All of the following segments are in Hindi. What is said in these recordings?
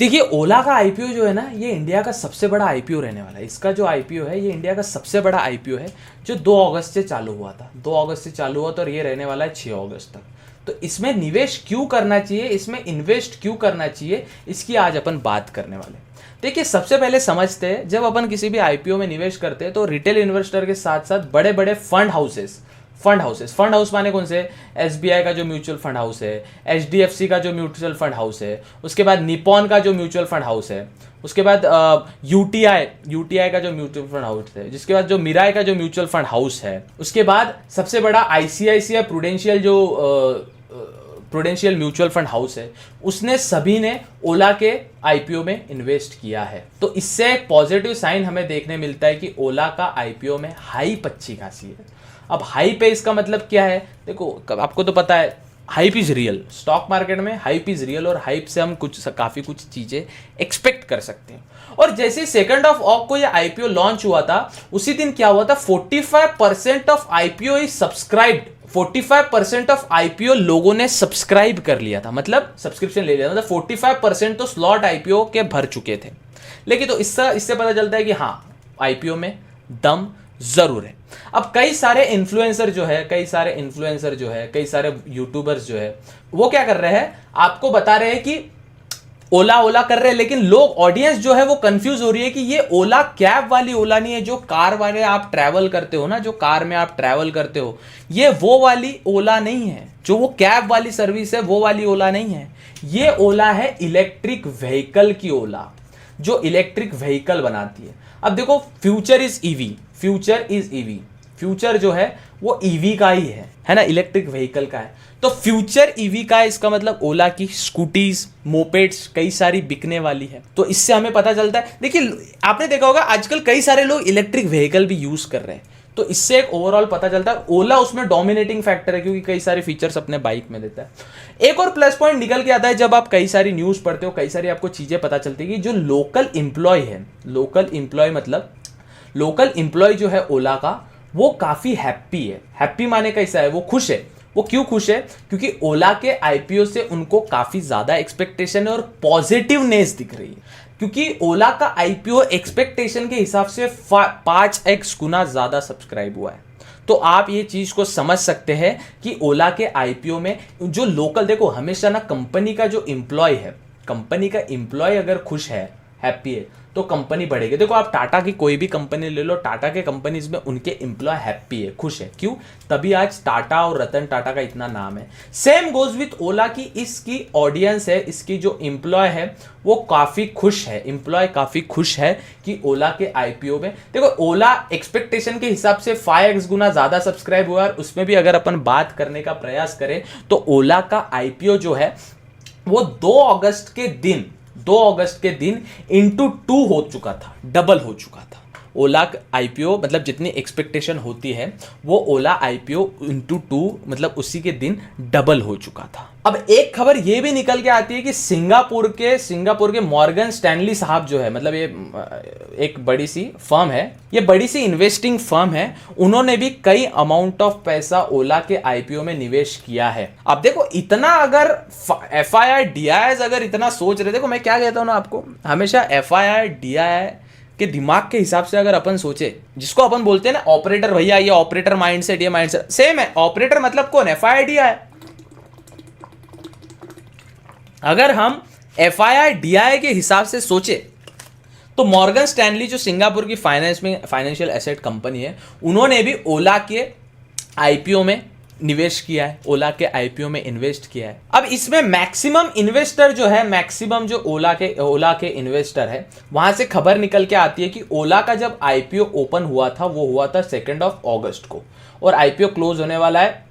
देखिए, ओला का आईपीओ जो है ना, ये इंडिया का सबसे बड़ा आईपीओ रहने वाला है। इसका जो आईपीओ है ये इंडिया का सबसे बड़ा आईपीओ है, जो 2 अगस्त से चालू हुआ था। 2 अगस्त से चालू हुआ था और ये रहने वाला है 6 अगस्त तक। तो इसमें निवेश क्यों करना चाहिए, इसमें इन्वेस्ट क्यों करना चाहिए, इसकी आज अपन बात करने वाले हैं। देखिए, सबसे पहले समझते हैं, जब अपन किसी भी आईपीओ में निवेश करते हैं तो रिटेल इन्वेस्टर के साथ साथ बड़े बड़े फंड हाउस माने कौन से? एसबीआई का जो म्यूचुअल फंड हाउस है, एचडीएफसी का जो म्यूचुअल फंड हाउस है, उसके बाद निपॉन का जो म्यूचुअल फंड हाउस है, उसके बाद यूटीआई का जो म्यूचुअल फंड हाउस है, जिसके बाद जो मिराई का जो म्यूचुअल फंड हाउस है, उसके बाद सबसे बड़ा ICICI prudential mutual fund house है, उसने सभी ने ओला के आईपीओ में इन्वेस्ट किया है। तो इससे एक पॉजिटिव साइन हमें देखने मिलता है कि ओला का आईपीओ में हाइप अच्छी खासी है। अब हाइप है, इसका मतलब क्या है? देखो, आपको तो पता है hype is real. Stock market में हाइप इज रियल और हाइप से हम काफी कुछ चीजें एक्सपेक्ट कर सकते हैं। और जैसे 2 ऑफ को ये आईपीओ लॉन्च हुआ था, उसी दिन क्या हुआ था? 45% of IPO is subscribed. 45% of IPO लोगों ने सब्सक्राइब कर लिया था, मतलब सब्सक्रिप्शन ले लिया, मतलब 45% तो स्लॉट आईपीओ के भर चुके थे। लेकिन तो इससे पता चलता है कि हाँ, आईपीओ में दम जरूर है। अब कई सारे इन्फ्लुएंसर जो है, कई सारे यूट्यूबर्स जो है, वो क्या कर रहे हैं? आपको बता रहे हैं कि ओला कर रहे हैं, लेकिन लोग, ऑडियंस जो है वो कंफ्यूज हो रही है कि ये ओला कैब वाली ओला नहीं है, जो कार वाले आप ट्रैवल करते हो ना, जो कार में आप ट्रैवल करते हो, ये वो वाली ओला नहीं है। जो वो कैब वाली सर्विस है वो वाली ओला नहीं है। ये ओला है इलेक्ट्रिक व्हीकल की ओला, जो इलेक्ट्रिक व्हीकल बनाती है। अब देखो, फ्यूचर इज ईवी। फ्यूचर जो है वो ईवी का ही है ना, इलेक्ट्रिक व्हीकल का है। तो फ्यूचर ईवी का है, इसका मतलब ओला की स्कूटीज, मोपेड्स कई सारी बिकने वाली है। तो इससे हमें पता चलता है। देखिए, आपने देखा होगा आजकल कई सारे लोग इलेक्ट्रिक व्हीकल भी यूज कर रहे हैं। तो इससे एक ओवरऑल पता चलता है ओला उसमें डोमिनेटिंग फैक्टर है, क्योंकि कई सारे फीचर्स अपने बाइक में देता है। एक और प्लस पॉइंट निकल के आता है, जब आप कई सारी न्यूज पढ़ते हो, कई सारी आपको चीजें पता चलती है कि जो लोकल एम्प्लॉय जो है ओला का, वो काफी हैप्पी है। हैप्पी माने कैसा है? वो खुश है। वो क्यों खुश है? क्योंकि ओला के आईपीओ से उनको काफी ज्यादा एक्सपेक्टेशन है और पॉजिटिवनेस दिख रही है। क्योंकि ओला का आईपीओ एक्सपेक्टेशन के हिसाब से 5x गुना ज्यादा सब्सक्राइब हुआ है। तो आप ये चीज को समझ सकते हैं कि ओला के आईपीओ में जो लोकल, देखो हमेशा ना, कंपनी का जो एम्प्लॉय अगर खुश है, हैप्पी है, तो कंपनी बढ़ेगी। देखो, आप टाटा की कोई भी कंपनी ले लो, टाटा के कंपनीज में उनके एम्प्लॉय हैप्पी है, खुश है। क्यों? तभी आज टाटा और रतन टाटा का इतना नाम है। सेम गोज विथ ओला की इसकी ऑडियंस है, इसकी जो एम्प्लॉय है वो काफी खुश है। एम्प्लॉय काफी खुश है कि ओला के आईपीओ में, देखो, ओला एक्सपेक्टेशन के हिसाब से 5x गुना ज्यादा सब्सक्राइब हुआ। और उसमें भी अगर अपन बात करने का प्रयास करें तो ओला का आईपीओ जो है वो 2 अगस्त के दिन इंटू 2 हो चुका था, डबल हो चुका था। ओला आईपीओ मतलब जितनी एक्सपेक्टेशन होती है, वो ओला आईपीओ इंटू 2 मतलब उसी के दिन डबल हो चुका था। अब एक खबर ये भी निकल के आती है कि सिंगापुर के मॉर्गन स्टैनली साहब जो है, मतलब ये एक बड़ी सी फर्म है, ये बड़ी सी इन्वेस्टिंग फर्म है, उन्होंने भी कई अमाउंट ऑफ पैसा ओला के आईपीओ में निवेश किया है। अब देखो, इतना अगर FII अगर इतना सोच रहे, देखो मैं क्या कहता हूं ना आपको, हमेशा FII के दिमाग के हिसाब से अगर अपन सोचे, जिसको अपन बोलते हैं ना ऑपरेटर, भैया ये ऑपरेटर माइंडसेट, ये माइंडसेट सेम है। ऑपरेटर मतलब कौन? FII। अगर हम FII के हिसाब से सोचे तो मॉर्गन स्टैनली, जो सिंगापुर की फाइनेंशियल एसेट कंपनी है, उन्होंने भी ओला के आईपीओ में निवेश किया है, ओला के आईपीओ में इन्वेस्ट किया है। अब इसमें मैक्सिमम इन्वेस्टर जो है, मैक्सिमम जो ओला के इन्वेस्टर है, वहां से खबर निकल के आती है कि ओला का जब आईपीओ ओपन हुआ था, वो हुआ था 2 अगस्त को, और आईपीओ क्लोज होने वाला है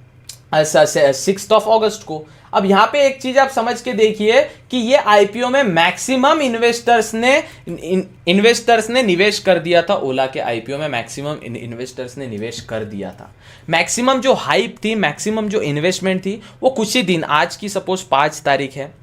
6 अगस्त को। अब यहां पे एक चीज आप समझ के देखिए कि ये आईपीओ में मैक्सिमम इन्वेस्टर्स ने निवेश कर दिया था। ओला के आईपीओ में मैक्सिमम इन्वेस्टर्स ने निवेश कर दिया था। मैक्सिमम जो हाइप थी, मैक्सिमम जो इन्वेस्टमेंट थी, वो कुछ ही दिन, आज की सपोज 5 तारीख है,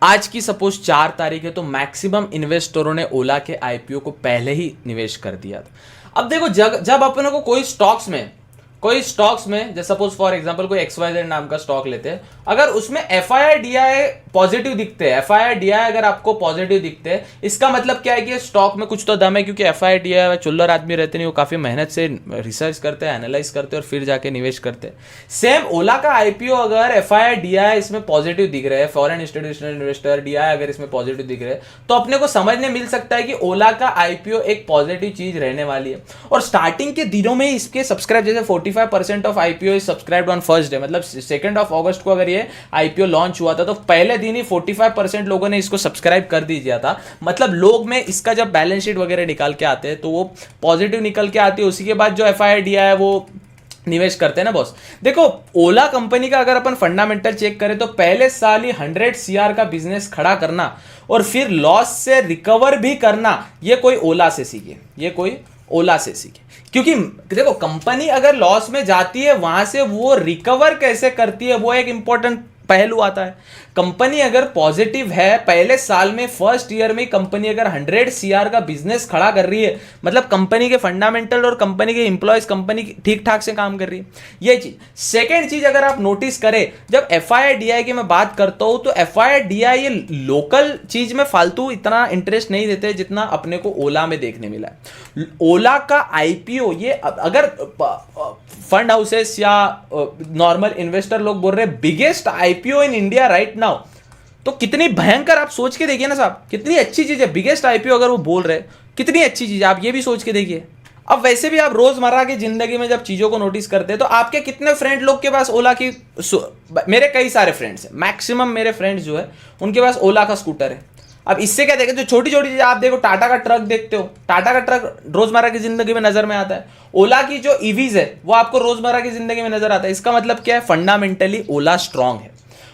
आज की सपोज 4 तारीख है, तो मैक्सिमम इन्वेस्टरों ने ओला के आईपीओ को पहले ही निवेश कर दिया था। अब देखो, जब अपनों को कोई स्टॉक्स में जैसे सपोज फॉर एग्जांपल कोई XYZ नाम का स्टॉक लेते हैं, अगर उसमें FII पॉजिटिव दिखते हैं, FII अगर आपको पॉजिटिव दिखते हैं, इसका मतलब क्या है कि स्टॉक में कुछ तो दम है, क्योंकि FII चुल्लर आदमी रहते नहीं, वो काफी मेहनत से रिसर्च करते हैं, एनालाइज करते हैं और फिर जाके निवेश करते हैं। सेम ओला का IPO अगर FII इसमें पॉजिटिव दिख रहे हैं, फॉरेन इंस्टीट्यूशनल इन्वेस्टर DI अगर इसमें पॉजिटिव दिख रहे हैं, तो अपने को समझने मिल सकता है कि ओला का IPO एक पॉजिटिव चीज रहने वाली है। और स्टार्टिंग के दिनों में इसके सब्सक्राइब, जैसे 45% of IPO is subscribed on first day, मतलब 2 अगस्त को अगर ये IPO लॉन्च हुआ था तो पहले दिन ही 45% लोगों ने इसको सब्सक्राइब कर दिया था। मतलब लोग में इसका जब बैलेंस शीट वगैरह निकाल के आते हैं तो वो पॉजिटिव निकल के आती है, उसी के बाद जो FII है वो निवेश करते हैं ना बॉस। देखो ओला कंपनी का अगर अपन फंडामेंटल चेक करें तो पहले साल ही 100 CR का बिजनेस खड़ा करना और फिर लॉस से रिकवर भी करना, ये कोई ओला से सीखे, ये कोई ओला से सीखे। क्योंकि देखो कंपनी अगर लॉस में जाती है वहां से वो रिकवर कैसे करती है, वो एक इंपॉर्टेंट पहलू आता है। कंपनी अगर पॉजिटिव है, पहले साल में फर्स्ट ईयर में कंपनी अगर 100 CR का बिजनेस खड़ा कर रही है, मतलब कंपनी के फंडामेंटल और कंपनी के इंप्लॉयज, कंपनी ठीक ठाक से काम कर रही है, ये चीज। सेकेंड चीज अगर आप नोटिस करें, जब FII की मैं बात करता हूं तो FII ये लोकल चीज में फालतू इतना इंटरेस्ट नहीं देते जितना अपने को ओला में देखने मिला है। ओला का IPO ये अगर फंड हाउसेस या नॉर्मल इन्वेस्टर लोग बोल रहे हैं biggest IPO in India right now, तो कितनी भयंकर आप सोच के देखिए ना साहब, कितनी अच्छी चीज है। बिगेस्ट IPO अगर वो बोल रहे हैं, कितनी अच्छी चीज है, आप ये भी सोच के देखिए। अब वैसे भी आप रोजमर्रा की जिंदगी में जब चीजों को नोटिस करते हैं तो आपके कितने फ्रेंड लोग के पास ओला की, मेरे कई सारे फ्रेंड्स हैं, मैक्सिमम मेरे फ्रेंड्स जो है उनके पास ओला का स्कूटर है। अब इससे क्या देखें, जो छोटी छोटी चीजें आप देखो, टाटा का ट्रक देखते हो, टाटा का ट्रक रोजमर्रा की जिंदगी में नजर में आता है। ओला की जो ईवीज है वो आपको रोजमर्रा की जिंदगी में नजर आता है। इसका मतलब क्या है, फंडामेंटली ओला स्ट्रांग है।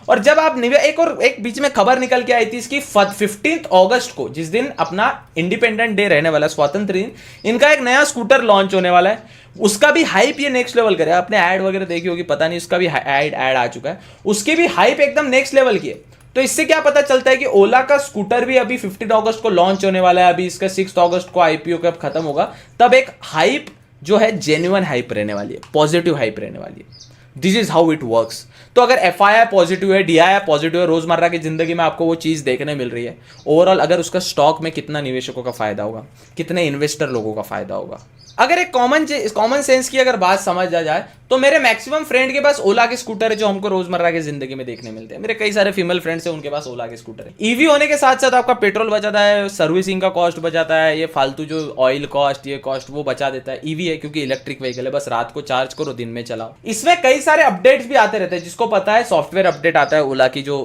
और जब आप एक बीच में खबर निकल के आई थी इसकी 15 अगस्त को, जिस दिन अपना इंडिपेंडेंट डे रहने वाला है, स्वतंत्र दिन, इनका एक नया स्कूटर लॉन्च होने वाला है। उसका भी हाइप ये नेक्स्ट लेवल करेगा। आपने ऐड वगैरह देखी होगी, पता नहीं, उसका भी ऐड आ चुका है, उसकी भी हाइप एकदम नेक्स्ट लेवल की है। तो इससे क्या पता चलता है कि ओला का स्कूटर भी अभी 15 अगस्त को लॉन्च होने वाला है। अभी इसका 6 अगस्त को IPO कब खत्म होगा, तब एक हाइप जो है जेन्युइन हाइप रहने वाली है, पॉजिटिव हाइप रहने वाली है। This is how it works. तो अगर FII पॉजिटिव है, DI पॉजिटिव है, रोजमर्रा की जिंदगी में आपको वो चीज देखने मिल रही है, ओवरऑल अगर उसका स्टॉक में कितना निवेशकों का फायदा होगा, कितने इन्वेस्टर लोगों का फायदा होगा। अगर एक कॉमन सेंस की अगर बात समझ जाए तो मेरे मैक्सिमम फ्रेंड के पास ओला के स्कूटर है, जो हमको रोजमर्रा की जिंदगी में देखने मिलते हैं। मेरे कई सारे फीमेल फ्रेंड्स हैं, उनके पास ओला के स्कूटर है। EV होने के साथ साथ आपका पेट्रोल बचाता है, सर्विसिंग का कॉस्ट बचाता है, ये फालतू जो ऑयल कॉस्ट, ये कॉस्ट वो बचा देता है। EV है क्योंकि इलेक्ट्रिक व्हीकल है, बस रात को चार्ज करो, दिन में चलाओ। इसमें कई सारे अपडेट्स भी आते रहते हैं, जिसको पता है सॉफ्टवेयर अपडेट आता है। ओला की जो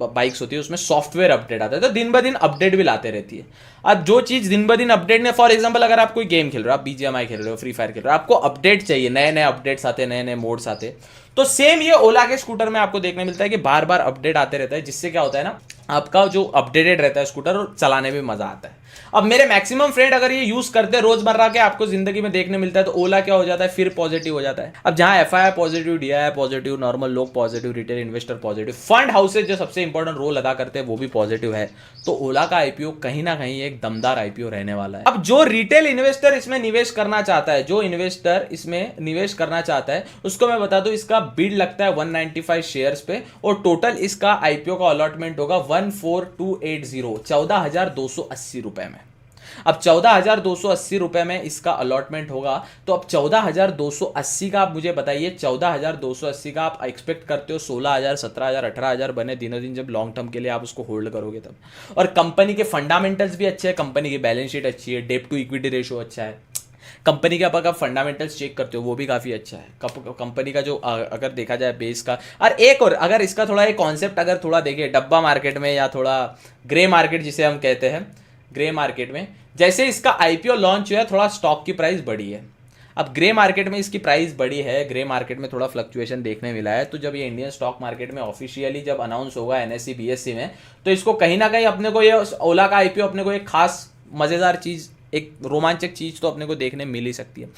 बाइक्स होती है उसमें सॉफ्टवेयर अपडेट आता है, तो दिन ब दिन अपडेट भी लाते रहती है। अब जो चीज दिन ब दिन अपडेट ने, फॉर एग्जांपल अगर आप कोई गेम खेल रहे हो, आप BGMI खेल रहे हो, फ्री फायर खेल रहे हो, आपको अपडेट चाहिए, नए नए अपडेट्स आते हैं, नए नए मोड्स आते हैं, तो सेम ये ओला के स्कूटर में आपको देखने मिलता है कि बार बार अपडेट आते रहता है, जिससे क्या होता है ना, आपका जो अपडेटेड रहता है स्कूटर, और चलाने में मजा आता है। अब मेरे मैक्सिमम फ्रेंड अगर ये यूज करते हैं रोजमर्रा के, आपको जिंदगी में देखने मिलता है, तो ओला क्या हो जाता है, फिर पॉजिटिव हो जाता है। अब जहां FII positive, DI positive, normal लोग positive, retail investor positive, fund houses जो सबसे इंपॉर्टेंट रोल अदा करते हैं वो भी पॉजिटिव है, तो ओला का IPO कहीं ना कहीं एक दमदार IPO रहने वाला है। अब जो रिटेल इन्वेस्टर इसमें निवेश करना चाहता है, जो इन्वेस्टर इसमें निवेश करना चाहता है, उसको मैं बता दूं, इसका बिड लगता है 195 शेयर्स पे, और टोटल इसका IPO का अलॉटमेंट होगा 14280, 14,280 रुपए में। अब 14,280 रुपए में इसका अलॉटमेंट होगा, तो अब 14,280 का आप मुझे बताइए, 14,280 का आप एक्सपेक्ट करते हो 16,000, 17,000, 18,000 बने दिनों दिन, जब लॉन्ग टर्म के लिए आप उसको होल्ड करोगे तब। और कंपनी के फंडामेंटल्स भी अच्छे हैं, कंपनी की बैलेंस शीट अच्छी है, डेट टू इक्विटी रेशियो अच्छा है, कंपनी के आप फंडामेंटल्स चेक करते हो वो भी काफ़ी अच्छा है। कंपनी का जो अगर देखा जाए बेस का, और एक और अगर इसका थोड़ा एक कॉन्सेप्ट अगर थोड़ा देखिए, डब्बा मार्केट में या थोड़ा ग्रे मार्केट जिसे हम कहते हैं, ग्रे मार्केट में जैसे इसका IPO लॉन्च हुआ, थोड़ा स्टॉक की प्राइस बढ़ी है। अब ग्रे मार्केट में इसकी प्राइस बढ़ी है, ग्रे मार्केट में थोड़ा फ्लक्चुएशन देखने मिला है, तो जब ये इंडियन स्टॉक मार्केट में ऑफिशियली जब अनाउंस होगा NSE BSE में, तो इसको कहीं ना कहीं अपने को ये ओला का IPO अपने को एक खास मज़ेदार चीज़, एक रोमांचक चीज़ तो अपने को देखने मिल ही सकती है।